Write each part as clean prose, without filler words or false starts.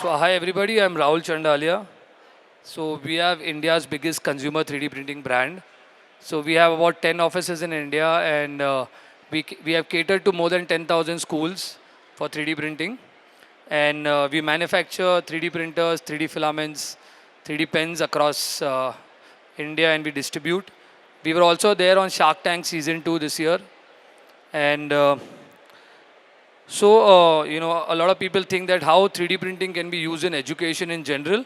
So hi everybody, I'm Rahul Chandalia. So we have India's biggest consumer 3D printing brand. So we have about 10 offices in India and we have catered to more than 10,000 schools for 3D printing. And we manufacture 3D printers, 3D filaments, 3D pens across India and we distribute. We were also there on Shark Tank season 2 this year. And a lot of people think that how 3D printing can be used in education in general.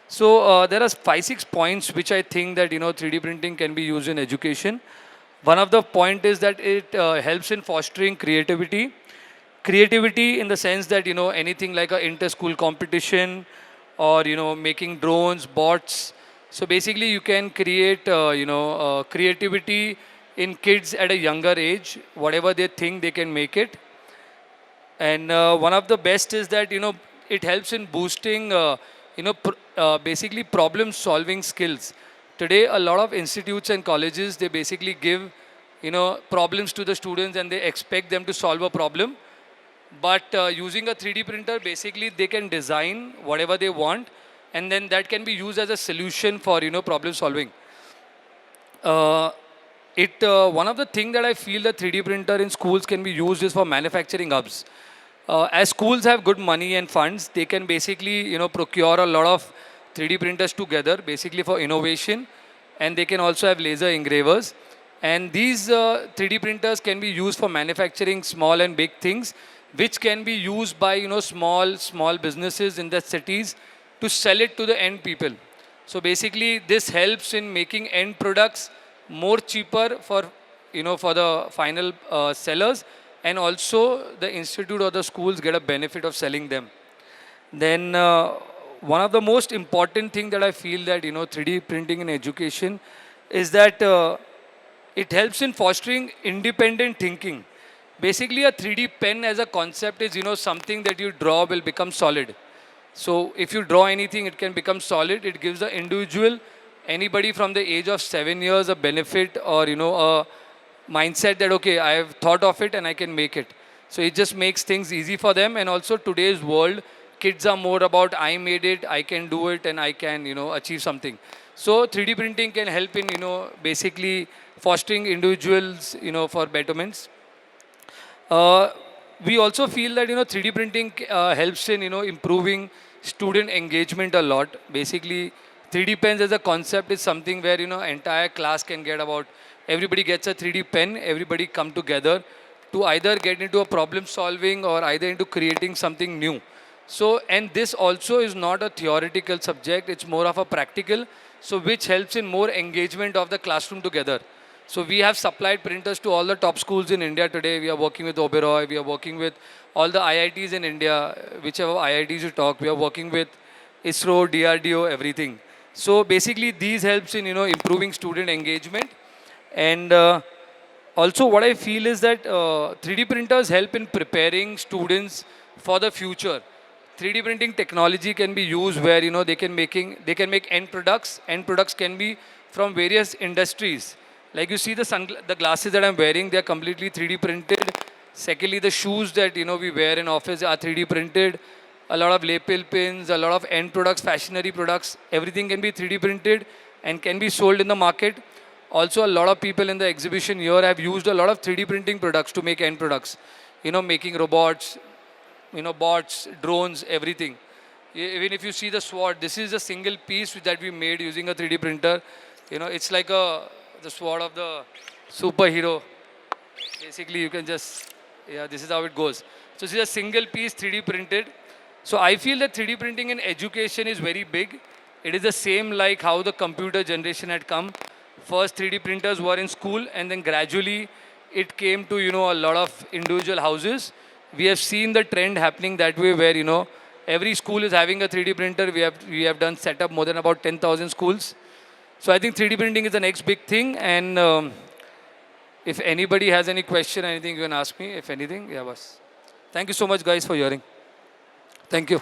So there are 5, 6 points which I think that 3D printing can be used in education. One of the point is that it helps in fostering creativity. Creativity in the sense that anything like a inter-school competition or making drones, bots. So basically you can create creativity in kids at a younger age. Whatever they think they can make it. And one of the best is that it helps in boosting basically problem solving skills. Today a lot of institutes and colleges, they basically give problems to the students and they expect them to solve a problem. But using a 3D printer, basically they can design whatever they want, and then that can be used as a solution for problem solving. One of the things that I feel the 3D printer in schools can be used is for manufacturing hubs. As schools have good money and funds, they can basically procure a lot of 3D printers together, basically for innovation, and they can also have laser engravers. And these 3D printers can be used for manufacturing small and big things, which can be used by small businesses in the cities to sell it to the end people. So basically, this helps in making end products more cheaper for for the final sellers, and also the institute or the schools get a benefit of selling them. Then one of the most important thing that I feel that 3D printing in education is that it helps in fostering independent thinking. Basically, a 3D pen as a concept is something that you draw will become solid. So if you draw anything, it can become solid. It gives the individual, anybody from the age of 7 years, a benefit or a mindset that okay, I have thought of it and I can make it. So it just makes things easy for them. And also today's world, kids are more about I made it, I can do it, and I can achieve something. So 3D printing can help in basically fostering individuals for betterments. We also feel that 3D printing helps in improving student engagement a lot. Basically, 3D pens as a concept is something where entire class can get about. Everybody gets a 3D pen. Everybody come together to either get into a problem solving or either into creating something new. So, and this also is not a theoretical subject. It's more of a practical. So, which helps in more engagement of the classroom together. So we have supplied printers to all the top schools in India today. We are working with Oberoi. We are working with all the IITs in India, whichever IITs you talk. We are working with ISRO, DRDO, everything. So basically, these helps in improving student engagement. And also, what I feel is that 3D printers help in preparing students for the future. 3D printing technology can be used where they can make end products. End products can be from various industries. Like you see the glasses that I'm wearing, they are completely 3D printed. Secondly, the shoes that we wear in office are 3D printed. A lot of lapel pins, a lot of end products, fashionary products, everything can be 3D printed and can be sold in the market. Also, a lot of people in the exhibition here have used a lot of 3D printing products to make end products. Making robots, bots, drones, everything. Even if you see the sword, this is a single piece that we made using a 3D printer. It's like the sword of the superhero. Basically, you can just, this is how it goes. So this is a single piece 3D printed. So I feel that 3D printing in education is very big. It is the same like how the computer generation had come. First 3D printers were in school and then gradually it came to, a lot of individual houses. We have seen the trend happening that way where, every school is having a 3D printer. We have done set up more than about 10,000 schools. So I think 3D printing is the next big thing. And if anybody has any question, anything, you can ask me. If anything, yeah, boss. Thank you so much, guys, for hearing. Thank you.